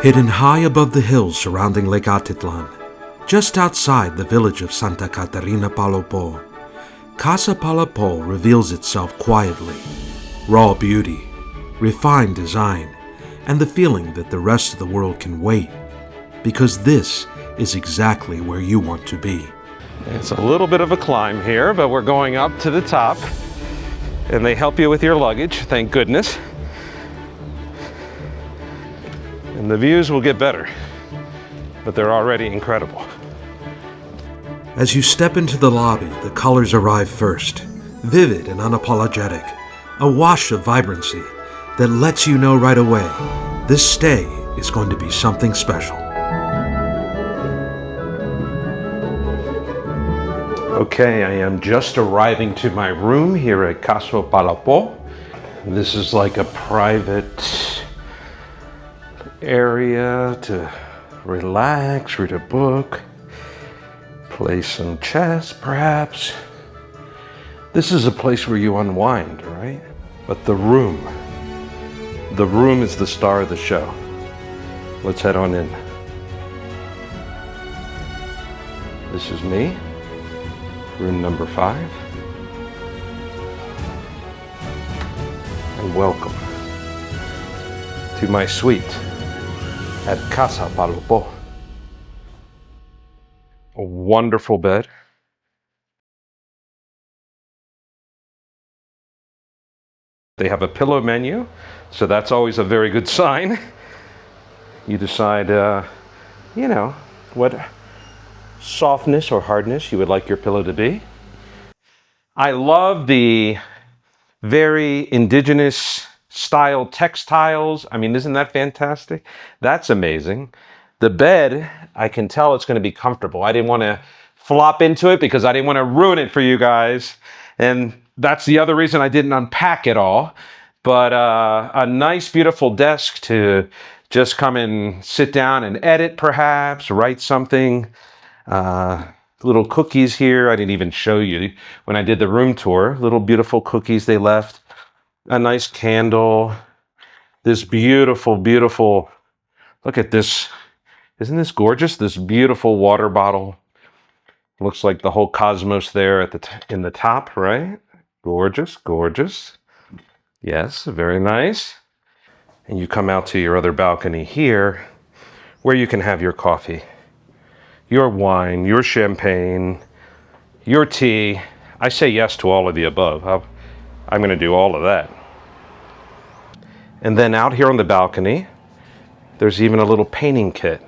Hidden high above the hills surrounding Lake Atitlán, just outside the village of Santa Catarina Palopó, Casa Palopó reveals itself quietly. Raw beauty, refined design, and the feeling that the rest of the world can wait, because this is exactly where you want to be. It's a little bit of a climb here, but we're going up to the top, and they help you with your luggage, thank goodness. And the views will get better, but they're already incredible. As you step into the lobby, the colors arrive first, vivid and unapologetic, a wash of vibrancy that lets you know right away, this stay is going to be something special. Okay, I am just arriving to my room here at Casa Palopó. This is like a private area to relax, read a book, play some chess perhaps. This is a place where you unwind, right? But the room is the star of the show. Let's head on in. This is me, room number 5. And welcome to my suite at Casa Palopó. A wonderful bed. They have a pillow menu, so that's always a very good sign. You decide, what softness or hardness you would like your pillow to be. I love the very indigenous style textiles. I mean, isn't that fantastic? That's amazing. The bed, I can tell it's going to be comfortable. I didn't want to flop into it because I didn't want to ruin it for you guys. And that's the other reason I didn't unpack it all. But a nice, beautiful desk to just come and sit down and edit, perhaps, write something. Little cookies here. I didn't even show you when I did the room tour. Little beautiful cookies they left. A nice candle. This beautiful, beautiful, look at this. Isn't this gorgeous? This beautiful water bottle. Looks like the whole cosmos there at in the top, right? Gorgeous, gorgeous. Yes, very nice. And you come out to your other balcony here where you can have your coffee, your wine, your champagne, your tea. I say yes to all of the above. I'm going to do all of that. And then out here on the balcony, there's even a little painting kit.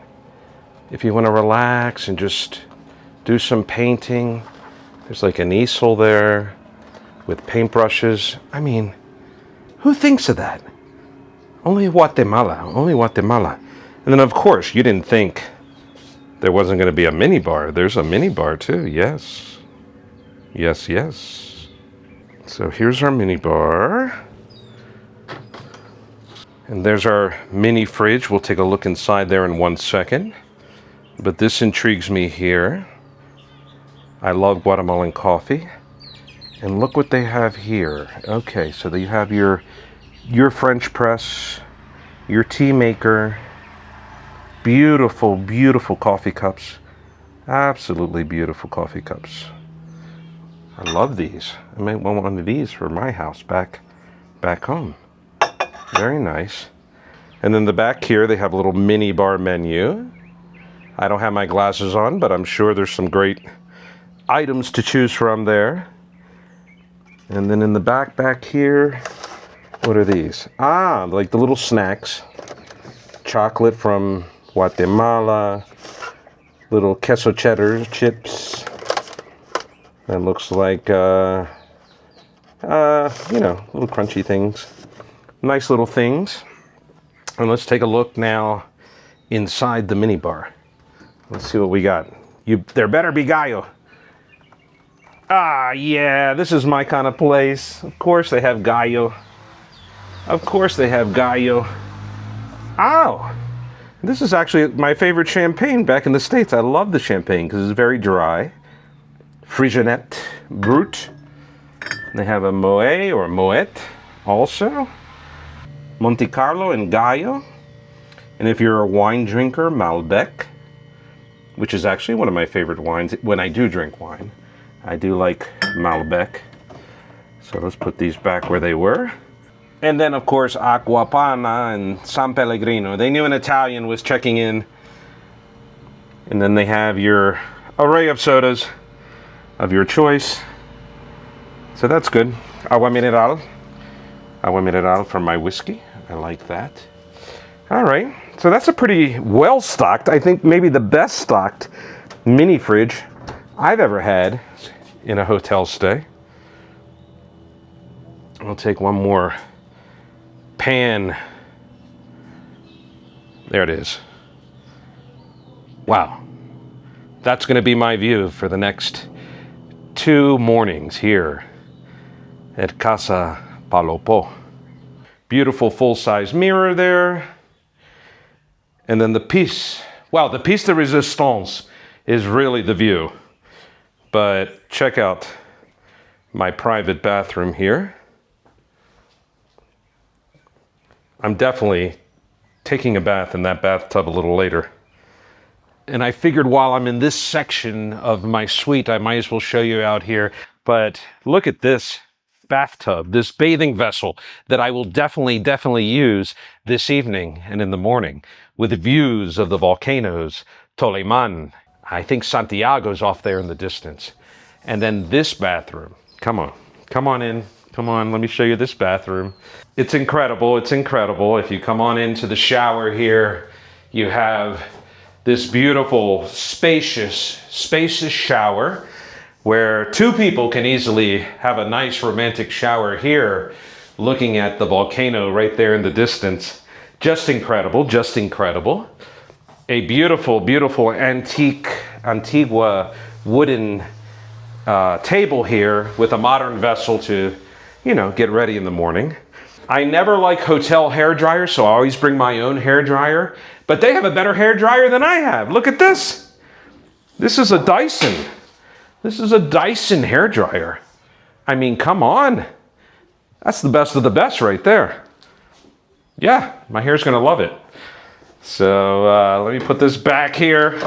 If you want to relax and just do some painting, there's like an easel there with paintbrushes. I mean, who thinks of that? Only Guatemala, only Guatemala. And then of course, you didn't think there wasn't going to be a mini bar. There's a mini bar too, yes. Yes, yes. So here's our mini bar. And there's our mini fridge. We'll take a look inside there in 1 second. But this intrigues me here. I love Guatemalan coffee. And look what they have here. Okay, so you have your French press, your tea maker. Beautiful, beautiful coffee cups. Absolutely beautiful coffee cups. I love these. I might want one of these for my house back home. Very nice. And then the back here, they have a little mini bar menu. I don't have my glasses on, but I'm sure there's some great items to choose from there. And then in the back here, what are these? Ah, like the little snacks. Chocolate from Guatemala. Little queso cheddar chips. That looks like, little crunchy things. Nice little things. And let's take a look now inside the mini bar. Let's see what we got. There better be gallo. Ah, yeah, this is my kind of place. Of course they have gallo. Of course they have gallo. Oh, this is actually my favorite champagne back in the States. I love the champagne because it's very dry. Frigionet Brut. They have a Moet also. Monte Carlo and Gallo. And if you're a wine drinker, Malbec, which is actually one of my favorite wines when I do drink wine. I do like Malbec. So let's put these back where they were. And then, of course, Acqua Panna and San Pellegrino. They knew an Italian was checking in. And then they have your array of sodas of your choice. So that's good. Agua mineral. Agua mineral for my whiskey. I like that. All right. So that's a pretty well-stocked, I think maybe the best stocked mini fridge I've ever had in a hotel stay. I'll take one more pan. There it is. Wow. That's going to be my view for the next 2 mornings here at Casa Palopó. Beautiful full-size mirror there. And then the piece de resistance is really the view. But check out my private bathroom here. I'm definitely taking a bath in that bathtub a little later. And I figured while I'm in this section of my suite, I might as well show you out here. But look at this bathtub, this bathing vessel that I will definitely use this evening and in the morning with views of the volcanoes, Toliman. I think Santiago's off there in the distance. And then this bathroom. Come on in. Come on, let me show you this bathroom. It's incredible, it's incredible. If you come on into the shower here, you have this beautiful, spacious shower where 2 people can easily have a nice romantic shower here, looking at the volcano right there in the distance. Just incredible, just incredible. A beautiful Antigua wooden table here with a modern vessel to, get ready in the morning. I never like hotel hair dryers, so I always bring my own hair dryer. But they have a better hair dryer than I have. Look at this. This is a Dyson. This is a Dyson hair dryer. I mean, come on. That's the best of the best right there. Yeah, my hair's gonna love it. So let me put this back here,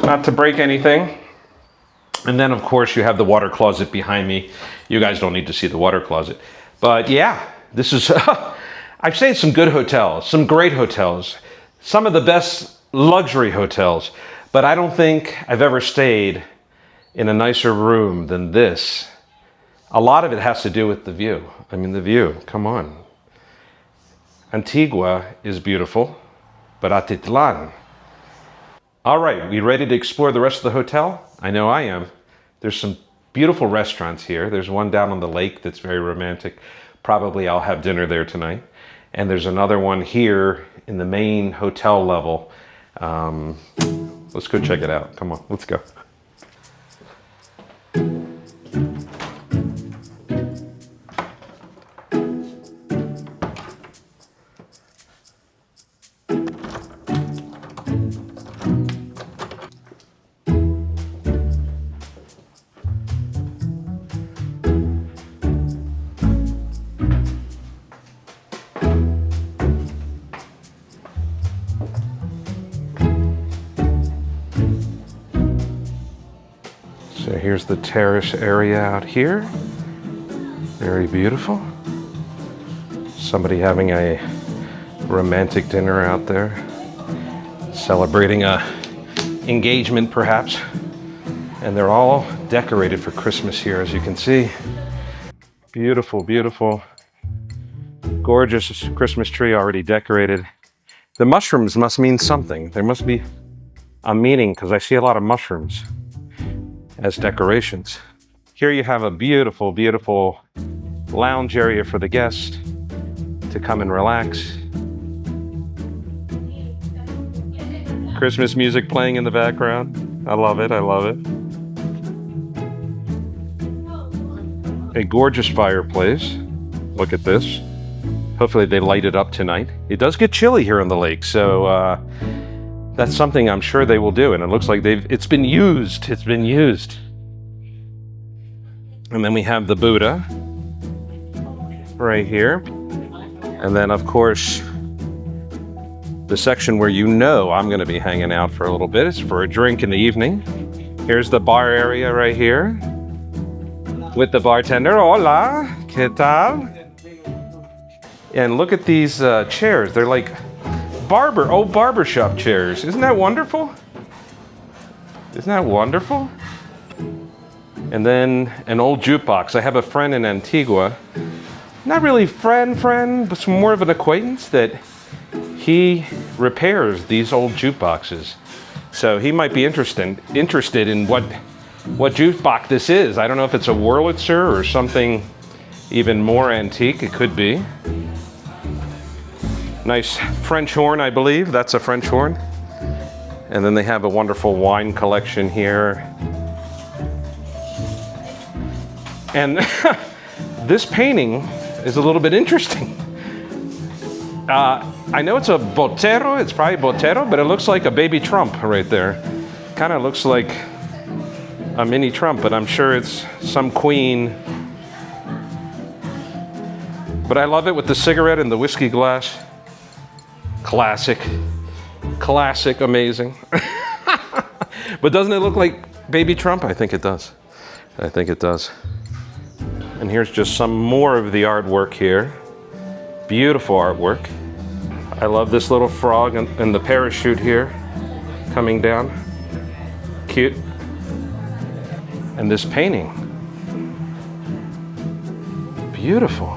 not to break anything. And then, of course, you have the water closet behind me. You guys don't need to see the water closet. But yeah, this is, I've stayed in some good hotels, some great hotels, some of the best luxury hotels, but I don't think I've ever stayed in a nicer room than this. A lot of it has to do with the view. I mean, the view, come on. Antigua is beautiful, but Atitlán. All right, we ready to explore the rest of the hotel? I know I am. There's some beautiful restaurants here. There's one down on the lake that's very romantic. Probably I'll have dinner there tonight. And there's another one here in the main hotel level. Let's go check it out. Come on, let's go. So here's the terrace area out here. Very beautiful. Somebody having a romantic dinner out there. Celebrating a engagement perhaps. And they're all decorated for Christmas here, as you can see. Beautiful, beautiful. Gorgeous Christmas tree already decorated. The mushrooms must mean something. There must be a meaning because I see a lot of mushrooms as decorations. Here you have a beautiful, beautiful lounge area for the guest to come and relax. Christmas music playing in the background. I love it, I love it. A gorgeous fireplace. Look at this. Hopefully they light it up tonight. It does get chilly here on the lake, so that's something I'm sure they will do, and it looks like it's been used. It's been used. And then we have the Buddha right here. And then, of course, the The section where you know I'm going to be hanging out for a little bit is for a drink in the evening. Here's the bar area right here with the bartender. Hola, ¿qué tal? And look at these chairs. They're like barbershop chairs. Isn't that wonderful? Isn't that wonderful? And then an old jukebox. I have a friend in Antigua, not really friend, but more of an acquaintance, that he repairs these old jukeboxes. So he might be interested in what jukebox this is. I don't know if it's a Wurlitzer or something even more antique. It could be. Nice French horn, I believe. That's a French horn. And then they have a wonderful wine collection here. And this painting is a little bit interesting. I know it's a Botero, it's probably Botero, but it looks like a baby Trump right there. Kind of looks like a mini Trump, but I'm sure it's some queen. But I love it with the cigarette and the whiskey glass. Classic, amazing. But doesn't it look like baby Trump? I think it does. And here's just some more of the artwork here. Beautiful artwork. I love this little frog and the parachute here coming down. Cute. And this painting. Beautiful.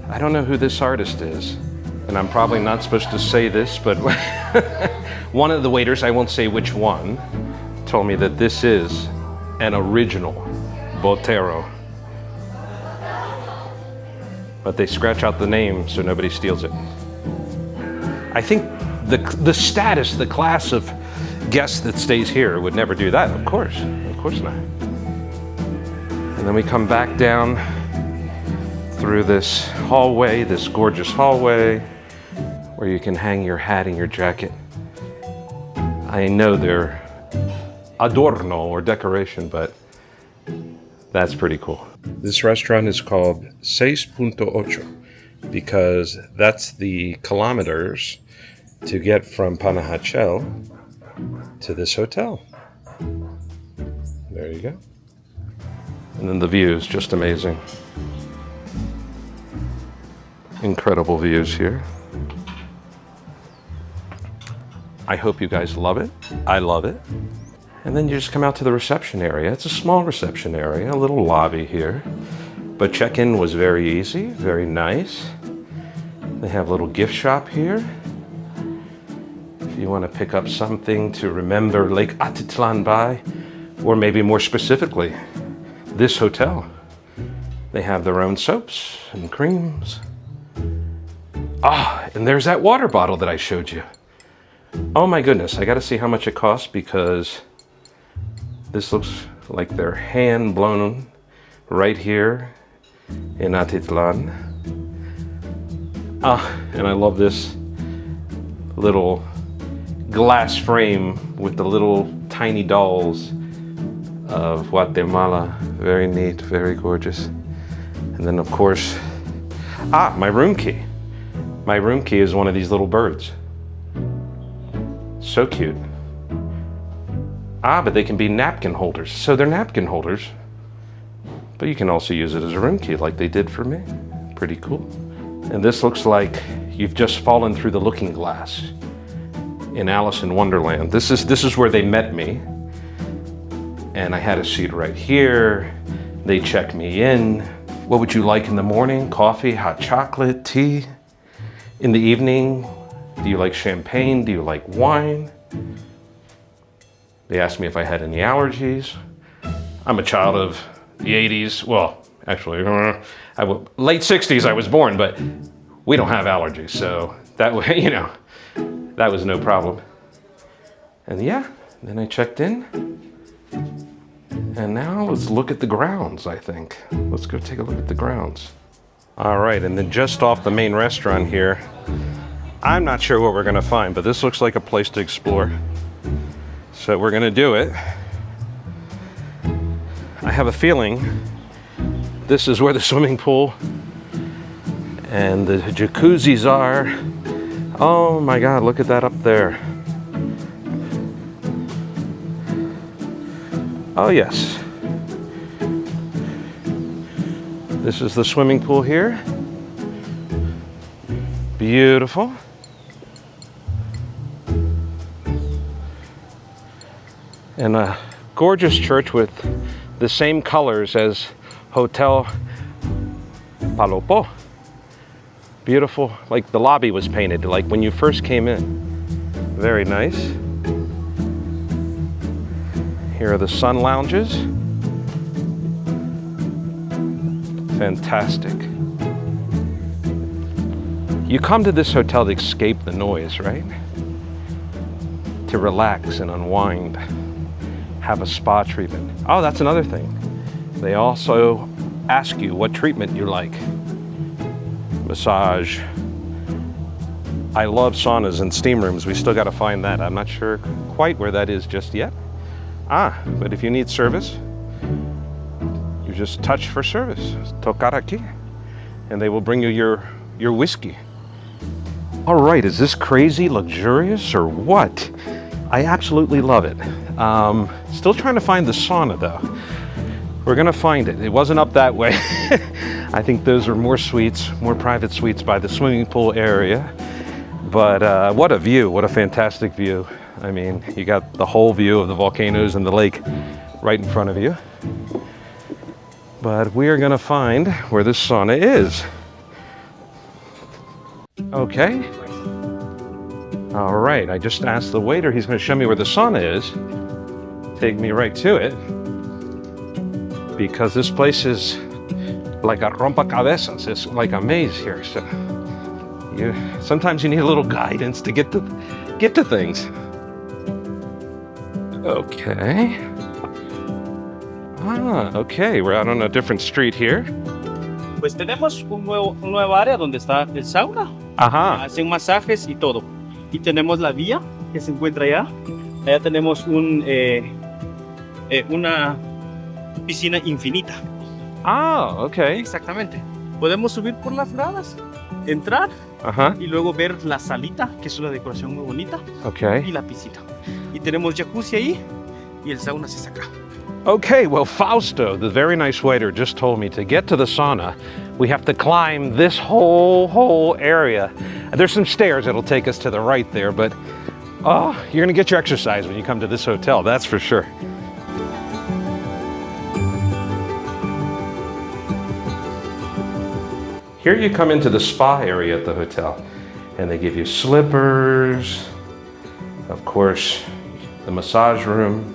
I don't know who this artist is, and I'm probably not supposed to say this, but one of the waiters, I won't say which one, told me that this is an original Botero. But they scratch out the name so nobody steals it. I think the status, the class of guest that stays here would never do that, of course not. And then we come back down through this hallway, this gorgeous hallway, where you can hang your hat and your jacket. I know they're adorno or decoration, but that's pretty cool. This restaurant is called 6.8 because that's the kilometers to get from Panajachel to this hotel. There you go. And then the views, just amazing. Incredible views here. I hope you guys love it. I love it. And then you just come out to the reception area. It's a small reception area, a little lobby here. But check-in was very easy, very nice. They have a little gift shop here. If you want to pick up something to remember Lake Atitlán by, or maybe more specifically, this hotel. They have their own soaps and creams. And there's that water bottle that I showed you. Oh my goodness, I gotta see how much it costs because this looks like they're hand blown right here in Atitlán. And I love this little glass frame with the little tiny dolls of Guatemala. Very neat, very gorgeous. And then of course, my room key. My room key is one of these little birds. So cute. But they can be napkin holders. So they're napkin holders, but you can also use it as a room key like they did for me. Pretty cool. And this looks like you've just fallen through the looking glass in Alice in Wonderland. This is where they met me. And I had a seat right here. They checked me in. What would you like in the morning? Coffee, hot chocolate, tea? In the evening, do you like champagne? Do you like wine? They asked me if I had any allergies. I'm a child of the 80s. Well, actually, late 60s I was born, but we don't have allergies. So that way, that was no problem. And yeah, then I checked in. And now let's look at the grounds, I think. Let's go take a look at the grounds. All right, and then just off the main restaurant here, I'm not sure what we're gonna find, but this looks like a place to explore. So we're gonna do it. I have a feeling this is where the swimming pool and the jacuzzis are. Oh my God, look at that up there. Oh yes. This is the swimming pool here. Beautiful. And a gorgeous church with the same colors as Hotel Palopó. Beautiful, like the lobby was painted, like when you first came in. Very nice. Here are the sun lounges. Fantastic. You come to this hotel to escape the noise, right? To relax and unwind. Have a spa treatment. Oh, that's another thing. They also ask you what treatment you like. Massage. I love saunas and steam rooms. We still got to find that. I'm not sure quite where that is just yet. But if you need service, you just touch for service. Tocar aquí. And they will bring you your whiskey. All right, is this crazy luxurious or what? I absolutely love it. Still trying to find the sauna though. We're gonna find it. It wasn't up that way. I think those are more suites, more private suites by the swimming pool area. But what a view, what a fantastic view. I mean, you got the whole view of the volcanoes and the lake right in front of you. But we are gonna find where this sauna is. Okay. All right, I just asked the waiter, he's gonna show me where the sauna is. Take me right to it. Because this place is like a rompecabezas. It's like a maze here. So sometimes you need a little guidance to get to things. Okay. Okay, we're out on a different street here. Pues tenemos un nuevo área donde está el sauna. Ajá. Hacen masajes y todo. Y tenemos la vía que se encuentra allá. Allá tenemos una piscina infinita. Ah, okay. Exactamente. Podemos subir por las gradas, entrar y luego ver la salita, que es una decoración muy bonita. Okay. Y la piscina. Y tenemos jacuzzi ahí y el sauna se saca. Okay, well, Fausto, the very nice waiter, just told me to get to the sauna, we have to climb this whole area. There's some stairs that'll take us to the right there, but you're gonna get your exercise when you come to this hotel, that's for sure. Here you come into the spa area at the hotel, and they give you slippers, of course, the massage room,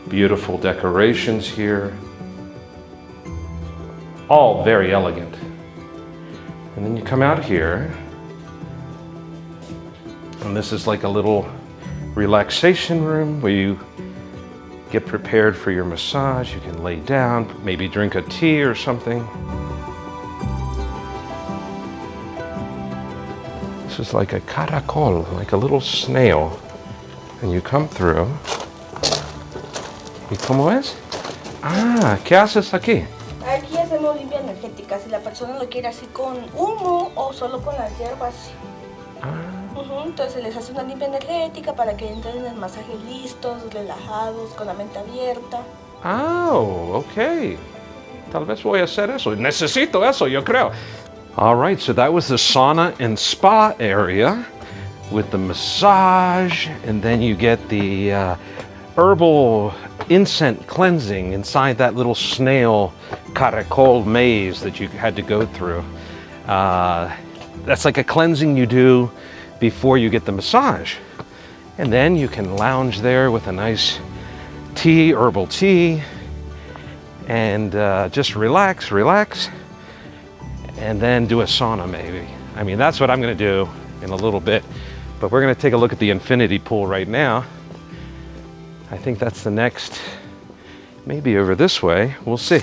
beautiful decorations here, all very elegant. And then you come out here, and this is like a little relaxation room where you get prepared for your massage. You can lay down, maybe drink a tea or something. This is like a caracol, like a little snail. And you come through. ¿Y cómo es? ¿Qué haces aquí? Aquí hacemos limpia energética, si la persona lo quiere así con humo o solo con las hierbas. Entonces les hace una limpia energética para que entren en el masaje listos, relajados, con la mente abierta. Okay. Tal vez voy a hacer eso. Necesito eso, yo creo. All right, so that was the sauna and spa area with the massage, and then you get the herbal incense cleansing inside that little snail caracol maze that you had to go through. That's like a cleansing you do before you get the massage. And then you can lounge there with a nice tea, herbal tea, and just relax, and then do a sauna maybe. I mean, that's what I'm gonna do in a little bit, but we're gonna take a look at the infinity pool right now. I think that's the next, maybe over this way, we'll see.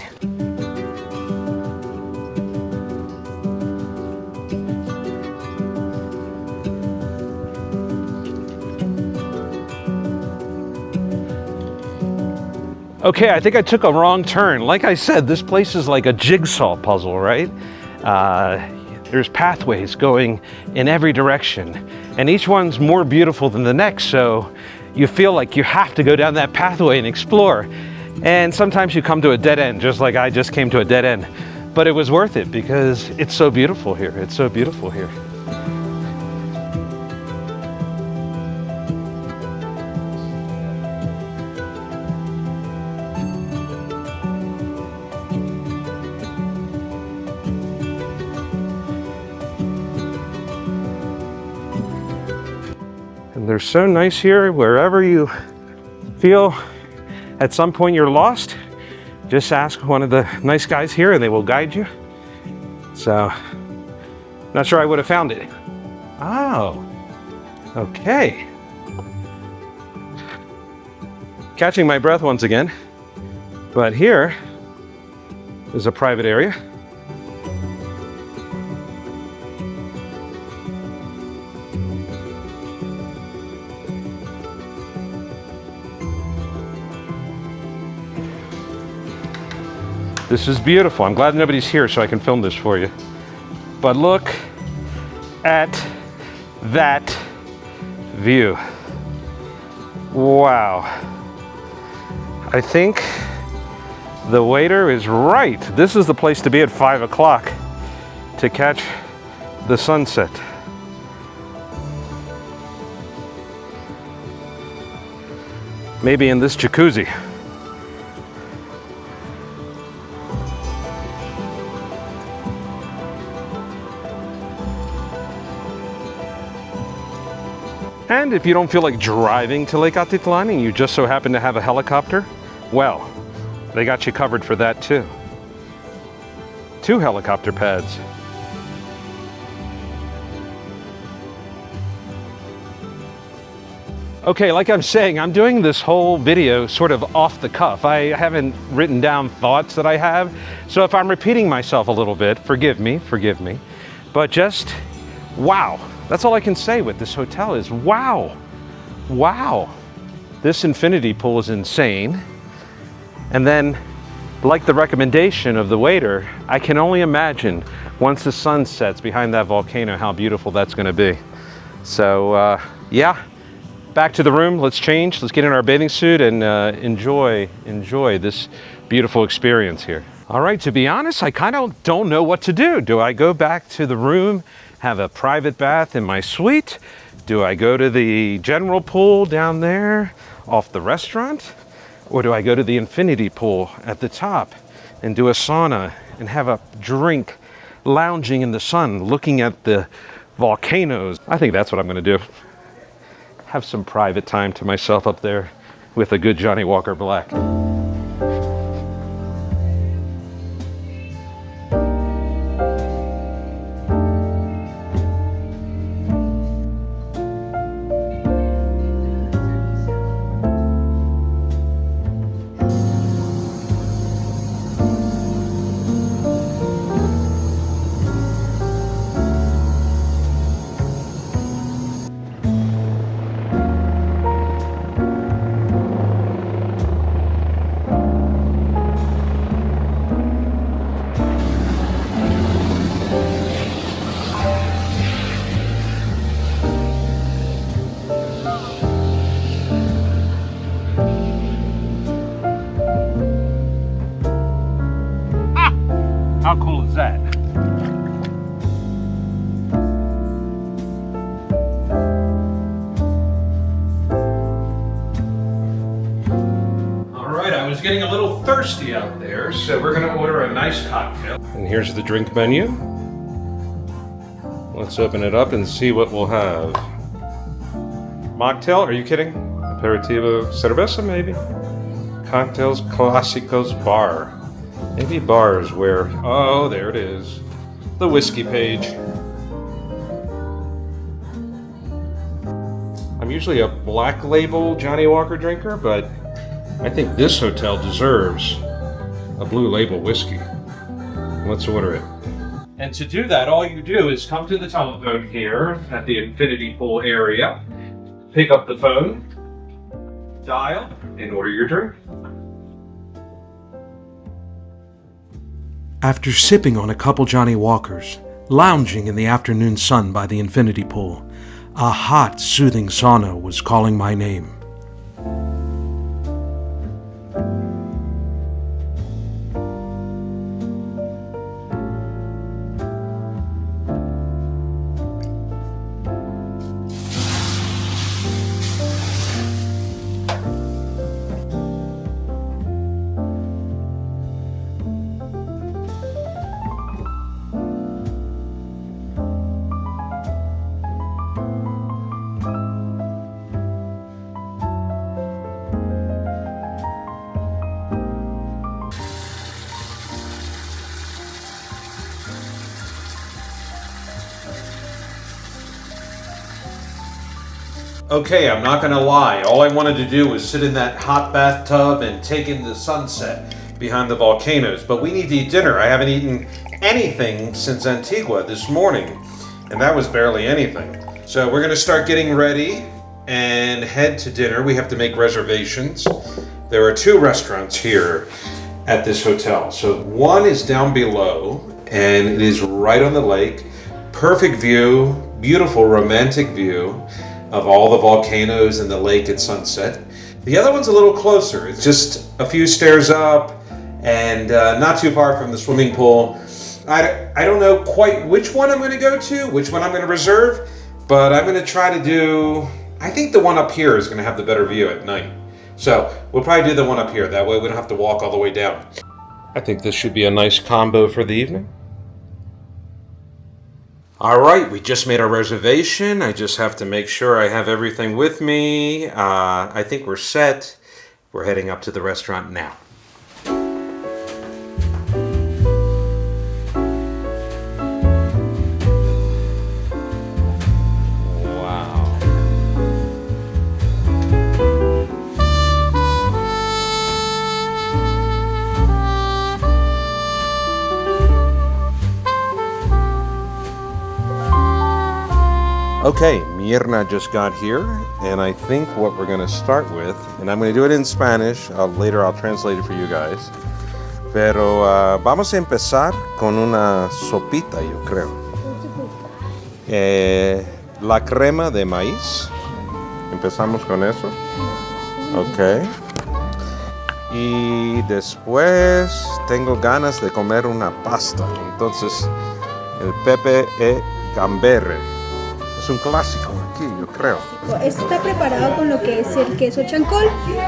Okay, I think I took a wrong turn. Like I said, this place is like a jigsaw puzzle, right? There's pathways going in every direction, and each one's more beautiful than the next, so you feel like you have to go down that pathway and explore. And sometimes you come to a dead end, just like I just came to a dead end. But it was worth it because it's so beautiful here. It's so beautiful here. And they're so nice here. Wherever you feel at some point you're lost, just ask one of the nice guys here and they will guide you. So, not sure I would have found it. Oh, okay. Catching my breath once again. But here is a private area. This is beautiful. I'm glad nobody's here so I can film this for you. But look at that view. Wow. I think the waiter is right. This is the place to be at 5 o'clock to catch the sunset. Maybe in this jacuzzi. And if you don't feel like driving to Lake Atitlán and you just so happen to have a helicopter, well, they got you covered for that too. 2 helicopter pads. Okay, like I'm saying, I'm doing this whole video sort of off the cuff. I haven't written down thoughts that I have. So if I'm repeating myself a little bit, forgive me. But just, wow. That's all I can say with this hotel is wow. Wow. This infinity pool is insane. And then, like the recommendation of the waiter, I can only imagine once the sun sets behind that volcano how beautiful that's going to be. So, yeah, back to the room. Let's change. Let's get in our bathing suit and enjoy this beautiful experience here. All right, to be honest, I kind of don't know what to do. Do I go back to the room, have a private bath in my suite? Do I go to the general pool down there off the restaurant? Or do I go to the infinity pool at the top and do a sauna and have a drink lounging in the sun looking at the volcanoes? I think that's what I'm gonna do. Have some private time to myself up there with a good Johnny Walker Black. How cool is that? All right, I was getting a little thirsty out there, so we're gonna order a nice cocktail. And here's the drink menu. Let's open it up and see what we'll have. Mocktail, are you kidding? Aperitivo, cerveza maybe? Cocktails, clásicos, bar. Maybe bars where, oh, there it is. The whiskey page. I'm usually a black label Johnny Walker drinker, but I think this hotel deserves a blue label whiskey. Let's order it. And to do that, all you do is come to the telephone here at the infinity pool area, pick up the phone, dial, and order your drink. After sipping on a couple Johnny Walkers, Lounging in the afternoon sun by the infinity pool, a hot, soothing sauna was calling my name. Okay, I'm not gonna lie. All I wanted to do was sit in that hot bathtub and take in the sunset behind the volcanoes. But we need to eat dinner. I haven't eaten anything since Antigua this morning, and that was barely anything. So we're gonna start getting ready and head to dinner. We have to make reservations. There are 2 restaurants here at this hotel. So one is down below, and it is right on the lake. Perfect view, beautiful romantic view of all the volcanoes and the lake at sunset. The other one's a little closer. It's just a few stairs up and not too far from the swimming pool. I don't know quite which one I'm going to go to, which one I'm going to reserve, but I'm going to try to do, I think the one up here is going to have the better view at night. So we'll probably do the one up here. That way we don't have to walk all the way down. I think this should be a nice combo for the evening. All right, we just made our reservation. I just have to make sure I have everything with me. I think we're set. We're heading up to the restaurant now. Okay, Mirna just got here, and I think what we're going to start with, and I'm going to do it in Spanish, later I'll translate it for you guys, pero vamos a empezar con una sopita, yo creo. La crema de maíz, empezamos con eso, ok. Y después tengo ganas de comer una pasta, entonces el pepe e gambere. Es un clásico aquí, yo creo. Está preparado con lo que es el queso chancol.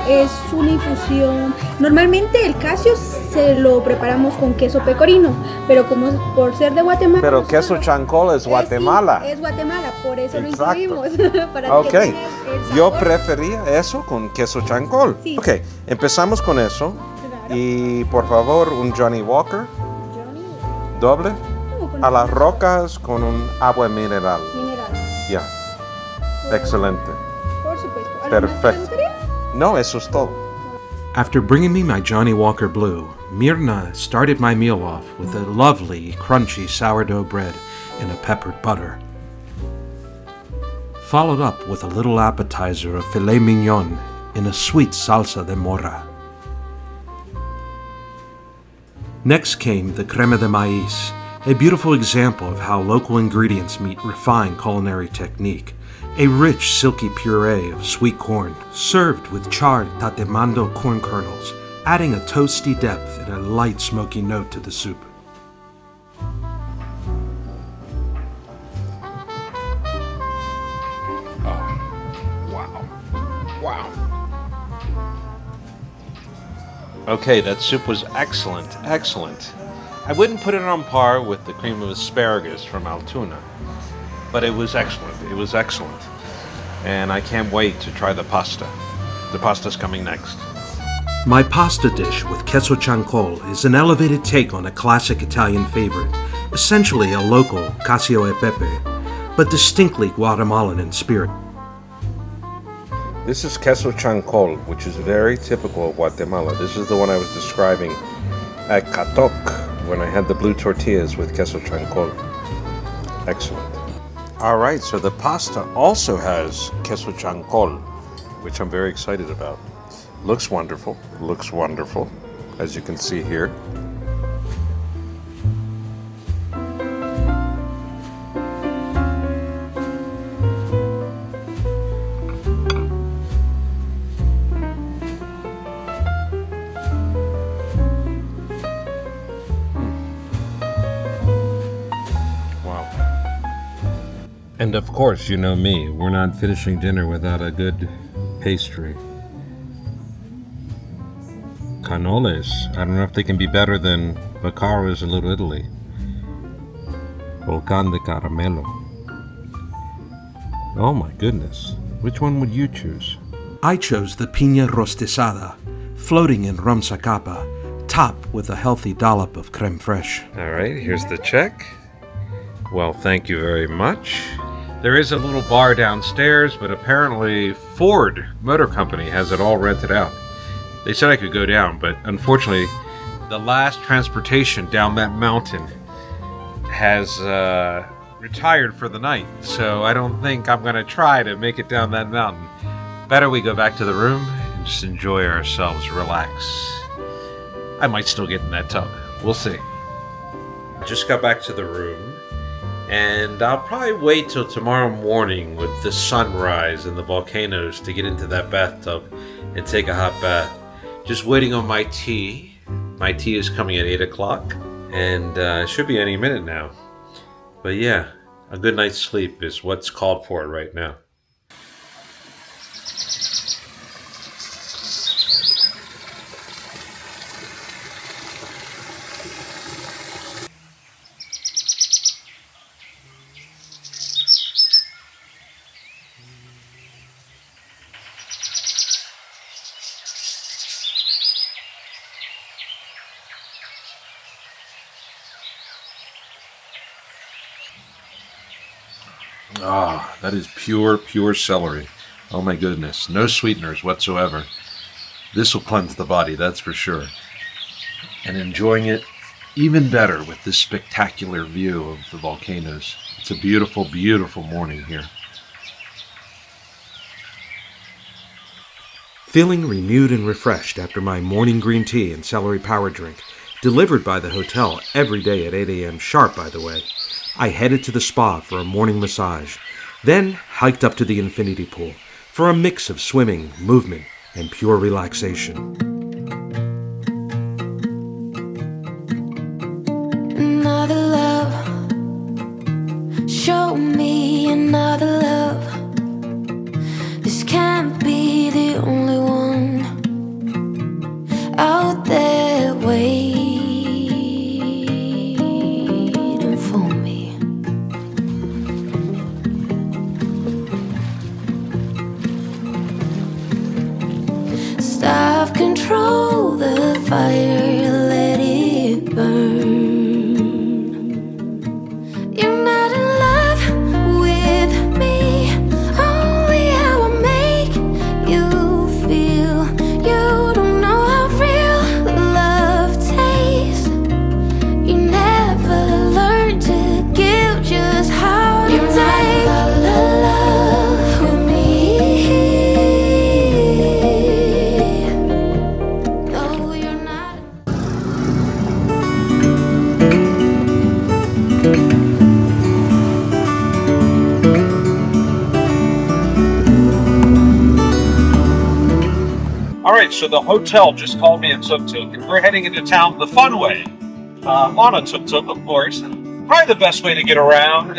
Es una infusión. Normalmente el casio se lo preparamos con queso pecorino, pero como por ser de Guatemala. Pero queso chancol es Guatemala. Es Guatemala, por eso Exacto. lo incluimos. Para Ok, que tenga el sabor. yo prefería eso con queso chancol. Sí. Ok, empezamos con eso. Claro. Y por favor, un Johnny Walker doble a las rocas con un agua mineral. Ya, excelente. Por supuesto. ¿Algo más te Perfecto. gustaría? No, eso es todo. After bringing me my Johnny Walker Blue, Mirna started my meal off with a lovely, crunchy sourdough bread in a peppered butter. Followed up with a little appetizer of filet mignon in a sweet salsa de mora. Next came the crema de maíz, a beautiful example of how local ingredients meet refined culinary technique. A rich, silky puree of sweet corn, served with charred tatemando corn kernels, adding a toasty depth and a light, smoky note to the soup. Wow. Okay, that soup was excellent, excellent. I wouldn't put it on par with the cream of asparagus from Altoona, but it was excellent. It was excellent. And I can't wait to try the pasta. The pasta's coming next. My pasta dish with queso chancol is an elevated take on a classic Italian favorite, essentially a local cacio e pepe, but distinctly Guatemalan in spirit. This is queso chancol, which is very typical of Guatemala. This is the one I was describing at Catoc when I had the blue tortillas with queso chancol. Excellent. All right, so the pasta also has queso chancol, which I'm very excited about. Looks wonderful, as you can see here. And of course, you know me, we're not finishing dinner without a good pastry. Cannoles. I don't know if they can be better than Vaccaro's in Little Italy. Volcano de Caramelo. Oh my goodness. Which one would you choose? I chose the piña rostizada, floating in rum zacapa, topped with a healthy dollop of creme fraiche. All right, here's the check. Well, thank you very much. There is a little bar downstairs, but apparently Ford Motor Company has it all rented out. They said I could go down, but unfortunately, the last transportation down that mountain has retired for the night, so I don't think I'm going to try to make it down that mountain. Better we go back to the room and just enjoy ourselves, relax. I might still get in that tub. We'll see. Just got back to the room, and I'll probably wait till tomorrow morning with the sunrise and the volcanoes to get into that bathtub and take a hot bath. Just waiting on my tea. My tea is coming at 8 o'clock, and it should be any minute now. But yeah, a good night's sleep is what's called for right now. Ah, that is pure celery. Oh my goodness. No sweeteners whatsoever. This will cleanse the body, that's for sure. And enjoying it even better with this spectacular view of the volcanoes. It's a beautiful, beautiful morning here. Feeling renewed and refreshed after my morning green tea and celery power drink, delivered by the hotel every day at 8 a.m. sharp, by the way, I headed to the spa for a morning massage, then hiked up to the infinity pool for a mix of swimming, movement, and pure relaxation. Another love, show me another love. This can't be the only one out there waiting for me. Stop, control the fire, let it burn. You're not in love with me, only how I make you feel. You don't know how real love tastes. You never learned to give just how to take. You're not in love with me. No, you're not. All right, so the hotel just called me a tuk-tuk, and we're heading into town the fun way. On a tuk-tuk, of course. Probably the best way to get around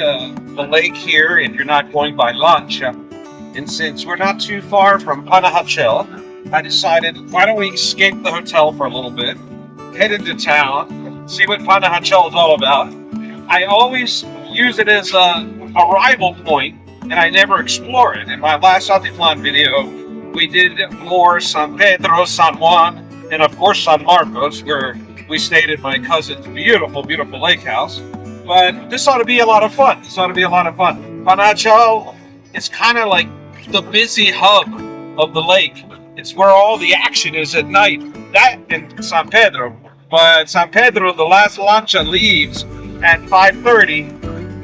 the lake here if you're not going by lunch. And since we're not too far from Panajachel, I decided, why don't we escape the hotel for a little bit, head into town, see what Panajachel is all about. I always use it as a arrival point, and I never explore it. In my last Atitlán video, we did more San Pedro, San Juan, and of course San Marcos, where we stayed at my cousin's beautiful, beautiful lake house. But this ought to be a lot of fun. Panajachel is kind of like the busy hub of the lake. It's where all the action is at night. That and San Pedro. But San Pedro, the last lancha leaves at 5:30,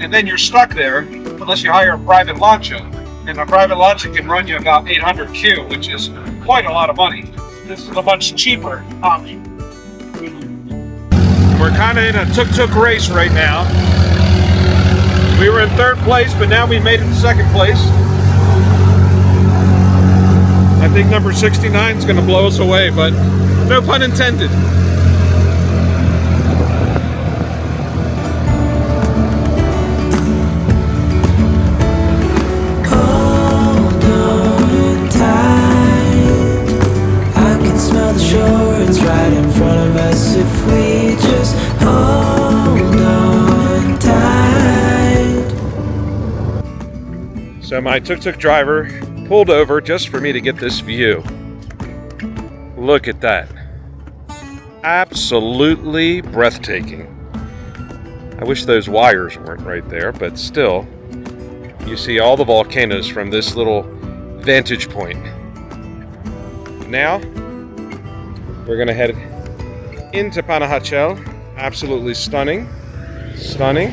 and then you're stuck there unless you hire a private lancha. And a private lancha can run you about 800 Q, which is quite a lot of money. This is a much cheaper option. We're kind of in a tuk-tuk race right now. We were in third place, but now we made it to second place. I think number 69 is going to blow us away, but no pun intended. So my tuk-tuk driver pulled over just for me to get this view. Look at that. Absolutely breathtaking. I wish those wires weren't right there, but still, you see all the volcanoes from this little vantage point. Now, we're gonna head into Panajachel. Absolutely stunning. Stunning.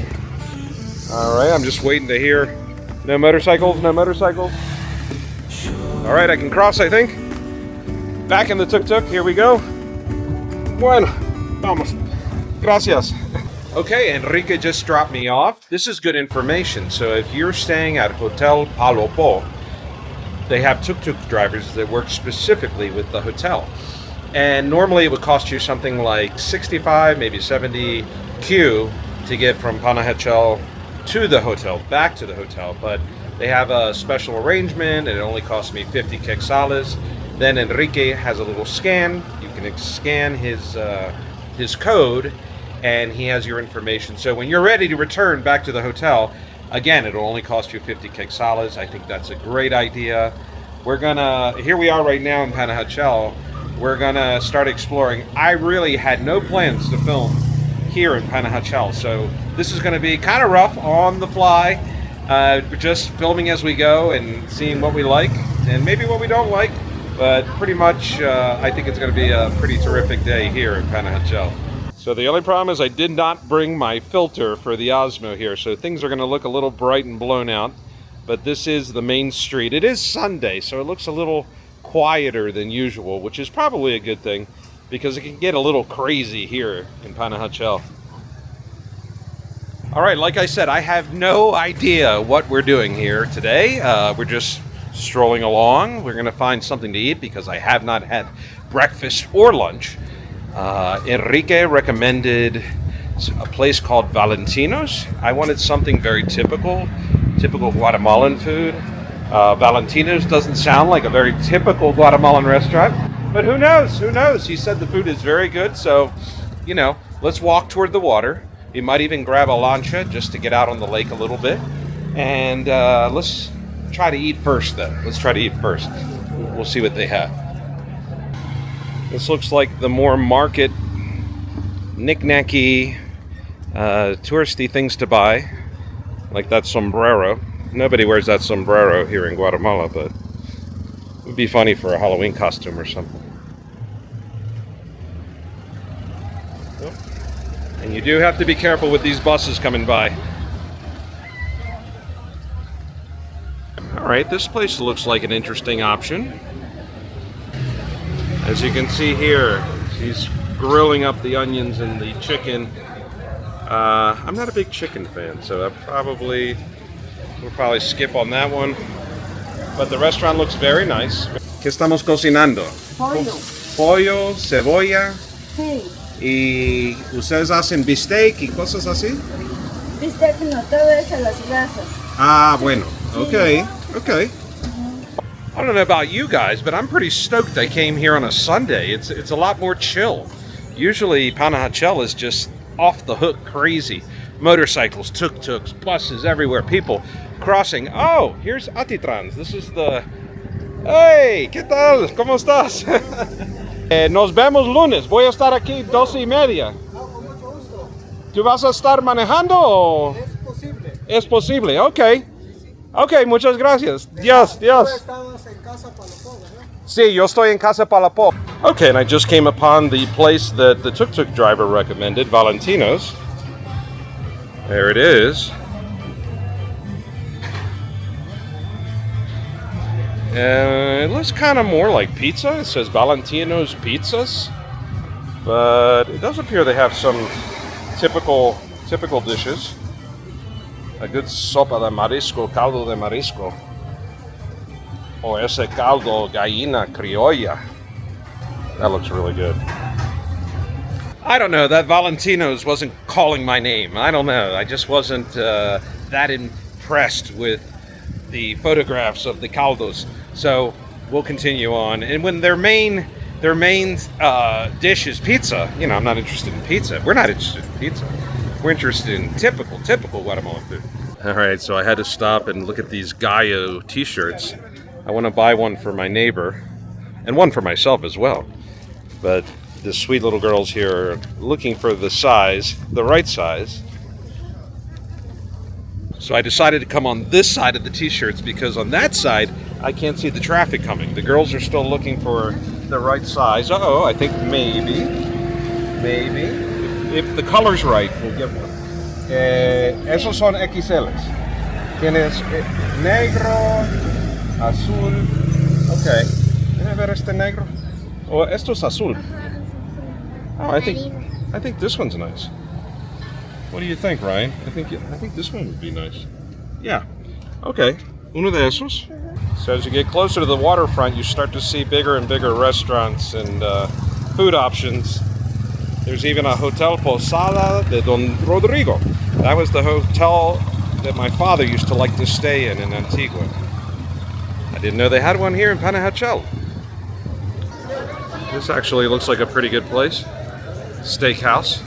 All right, I'm just waiting to hear. No motorcycles, no motorcycles. All right, I can cross, I think. Back in the tuk-tuk, here we go. Bueno, vamos. Gracias. Okay, Enrique just dropped me off. This is good information. So if you're staying at Hotel Palopó, they have tuk-tuk drivers that work specifically with the hotel. And normally it would cost you something like 65, maybe 70 Q to get from Panajachel to the hotel, back to the hotel. But they have a special arrangement and it only cost me 50 quetzales. Then Enrique has a little scan. You can scan his code and he has your information. So when you're ready to return back to the hotel, again, it'll only cost you 50 quetzales. I think that's a great idea. Here we are right now in Panajachel. We're gonna start exploring. I really had no plans to film here in Panajachel, so this is gonna be kind of rough on the fly. Just filming as we go and seeing what we like and maybe what we don't like. But pretty much, I think it's gonna be a pretty terrific day here in Panajachel. So the only problem is I did not bring my filter for the Osmo here, so things are gonna look a little bright and blown out. But this is the main street. It is Sunday, so it looks a little quieter than usual, which is probably a good thing because it can get a little crazy here in Panajachel. All right, like I said, I have no idea what we're doing here today. We're just strolling along. We're gonna find something to eat because I have not had breakfast or lunch. Enrique recommended a place called Valentino's. I wanted something very typical Guatemalan food. Valentino's doesn't sound like a very typical Guatemalan restaurant, but who knows? Who knows? He said the food is very good, so, let's walk toward the water. We might even grab a lancha just to get out on the lake a little bit. And let's try to eat first, then. Let's try to eat first. We'll see what they have. This looks like the more market, knick-knacky, touristy things to buy, like that sombrero. Nobody wears that sombrero here in Guatemala, but it would be funny for a Halloween costume or something. And you do have to be careful with these buses coming by. All right, this place looks like an interesting option. As you can see here, he's grilling up the onions and the chicken. I'm not a big chicken fan, so we'll probably skip on that one. But the restaurant looks very nice. ¿Qué estamos cocinando? Pollo. Pollo, cebolla. Sí. ¿Y ustedes hacen bistec y cosas así? Bistec no, todo eso, las grasas. Ah, bueno. Okay. I don't know about you guys, but I'm pretty stoked I came here on a Sunday. It's a lot more chill. Usually Panajachel is just off the hook crazy. Motorcycles, tuk-tuks, buses everywhere, people crossing. Oh, here's Atitlán. This is the... Hey, ¿qué tal? ¿Cómo estás? Nos vemos lunes. Voy a estar aquí 12:30. ¿Tú vas a estar manejando o...? Es posible. Es posible, ok. Ok, muchas gracias. Dios. Estabas en Casa Palopó, ¿verdad? Sí, yo estoy en Casa Palopó. Okay, and I just came upon the place that the tuk-tuk driver recommended, Valentino's. There it is. It looks kind of more like pizza. It says Valentino's Pizzas. But it does appear they have some typical dishes. A good sopa de marisco, caldo de marisco. Or ese caldo gallina criolla. That looks really good. I don't know, that Valentino's wasn't calling my name. I don't know, I just wasn't that impressed with the photographs of the caldos. So we'll continue on. And when their main dish is pizza, I'm not interested in pizza. We're not interested in pizza. We're interested in typical Guatemalan food. All right, so I had to stop and look at these Gallo t-shirts. I want to buy one for my neighbor and one for myself as well. But the sweet little girls here are looking for the size, the right size. So I decided to come on this side of the t-shirts because on that side, I can't see the traffic coming. The girls are still looking for the right size. Uh-oh, I think maybe. If the color's right, we'll get one. Esos son XLs. Tienes negro, azul. Okay. Déjame ver este negro. Oh, esto es azul. Oh, I think this one's nice. What do you think, Ryan? I think this one would be nice. Yeah. Okay. Uno de esos. So as you get closer to the waterfront, you start to see bigger and bigger restaurants and food options. There's even a Hotel Posada de Don Rodrigo. That was the hotel that my father used to like to stay in Antigua. I didn't know they had one here in Panajachel. This actually looks like a pretty good place. Steakhouse.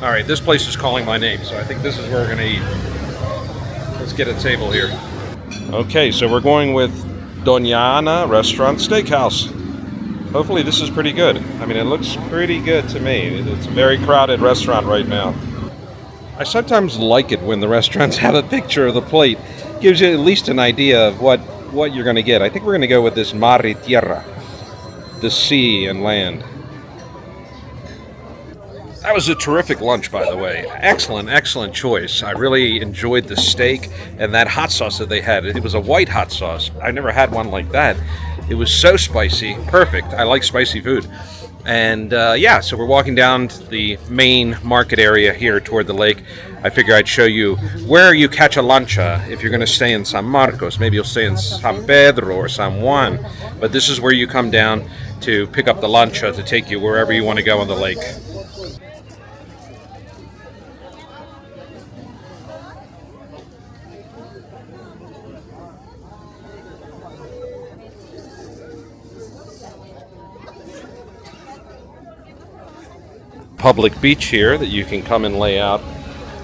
All right, this place is calling my name, so I think this is where we're gonna eat. Let's get a table here. Okay, so we're going with Doña Ana Restaurant Steakhouse. Hopefully this is pretty good. I mean, it looks pretty good to me. It's a very crowded restaurant right now. I sometimes like it when the restaurants have a picture of the plate. Gives you at least an idea of what you're gonna get. I think we're gonna go with this mar y tierra, the sea and land. That was a terrific lunch, by the way. Excellent choice. I really enjoyed the steak and that hot sauce that they had. It was a white hot sauce. I never had one like that. It was so spicy. Perfect. I like spicy food. And yeah, so we're walking down to the main market area here toward the lake. I figure I'd show you where you catch a lancha if you're going to stay in San Marcos. Maybe you'll stay in San Pedro or San Juan. But this is where you come down to pick up the lancha to take you wherever you want to go on the lake. Public beach here that you can come and lay out.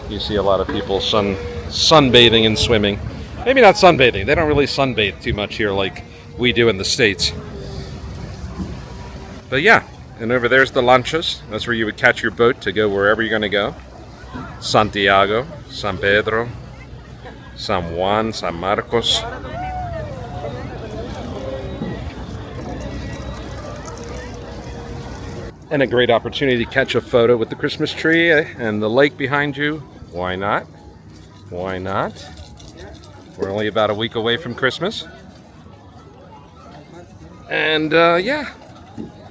You see a lot of people sunbathing and swimming. Maybe not sunbathing. They don't really sunbathe too much here like we do in the States. But yeah, and over there's the lanchas. That's where you would catch your boat to go wherever you're going to go. Santiago, San Pedro, San Juan, San Marcos. And a great opportunity to catch a photo with the Christmas tree and the lake behind you. Why not? Why not? We're only about a week away from Christmas. And yeah,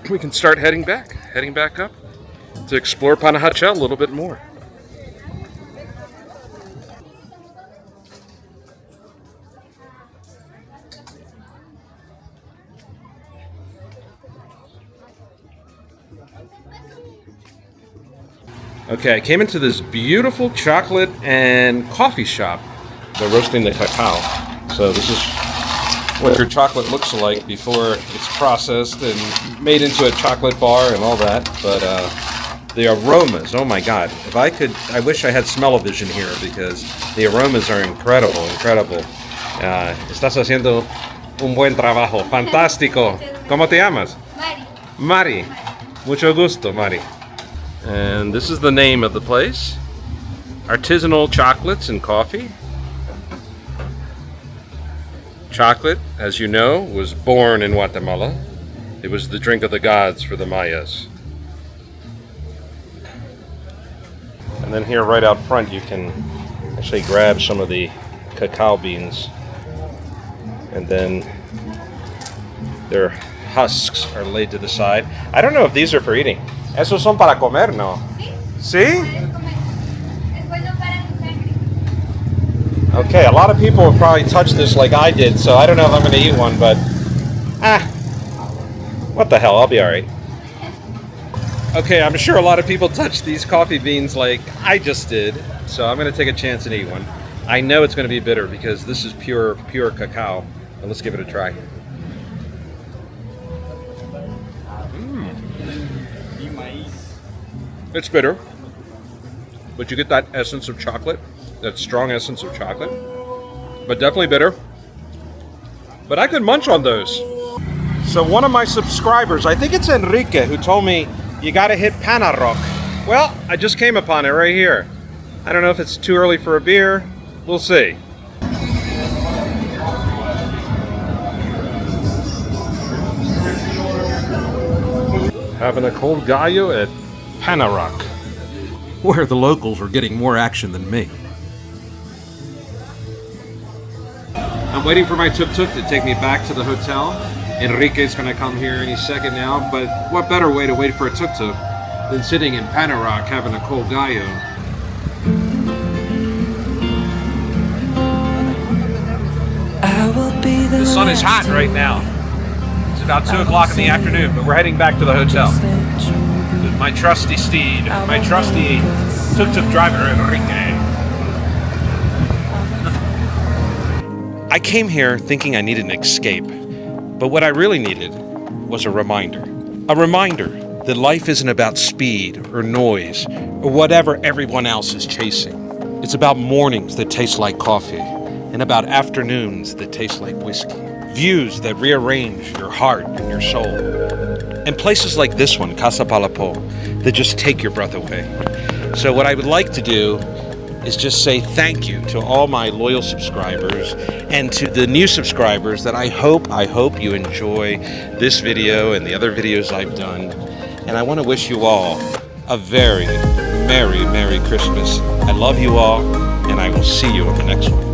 we can start heading back up to explore Panajachel a little bit more. Okay, I came into this beautiful chocolate and coffee shop. They're roasting the cacao. So this is what your chocolate looks like before it's processed and made into a chocolate bar and all that. But the aromas, oh my God. If I could, I wish I had smell-o-vision here because the aromas are incredible. Estás haciendo un buen trabajo. Fantástico. ¿Cómo te llamas? Mari. Mucho gusto, Mari. And this is the name of the place. Artisanal chocolates and coffee. Chocolate, as you know, was born in Guatemala. It was the drink of the gods for the Mayas. And then here right out front you can actually grab some of the cacao beans. And then their husks are laid to the side. I don't know if these are for eating. Esos son para comer, ¿no? ¿Sí? Okay, a lot of people have probably touched this like I did, so I don't know if I'm going to eat one, but what the hell, I'll be alright. Okay, I'm sure a lot of people touched these coffee beans like I just did, so I'm going to take a chance and eat one. I know it's going to be bitter because this is pure cacao, but let's give it a try. It's bitter. but you get that essence of chocolate, that strong essence of chocolate, but definitely bitter. But I could munch on those. So one of my subscribers, I think it's Enrique, who told me you gotta hit Panarok. Well, I just came upon it right here. I don't know if it's too early for a beer. We'll see. Having a cold gallo at Panarok, where the locals are getting more action than me. I'm waiting for my tuk-tuk to take me back to the hotel. Enrique's gonna come here any second now, but what better way to wait for a tuk-tuk than sitting in Panarok having a cold gallo? The sun is hot right now. It's about 2 o'clock in the afternoon, but we're heading back to the hotel. With my trusty steed, my trusty tuk-tuk driver, Enrique. I came here thinking I needed an escape, but what I really needed was a reminder. A reminder that life isn't about speed or noise or whatever everyone else is chasing. It's about mornings that taste like coffee and about afternoons that taste like whiskey. Views that rearrange your heart and your soul. And places like this one, Casa Palopó, that just take your breath away. So what I would like to do is just say thank you to all my loyal subscribers and to the new subscribers that I hope you enjoy this video and the other videos I've done. And I want to wish you all a very Merry Christmas. I love you all, and I will see you on the next one.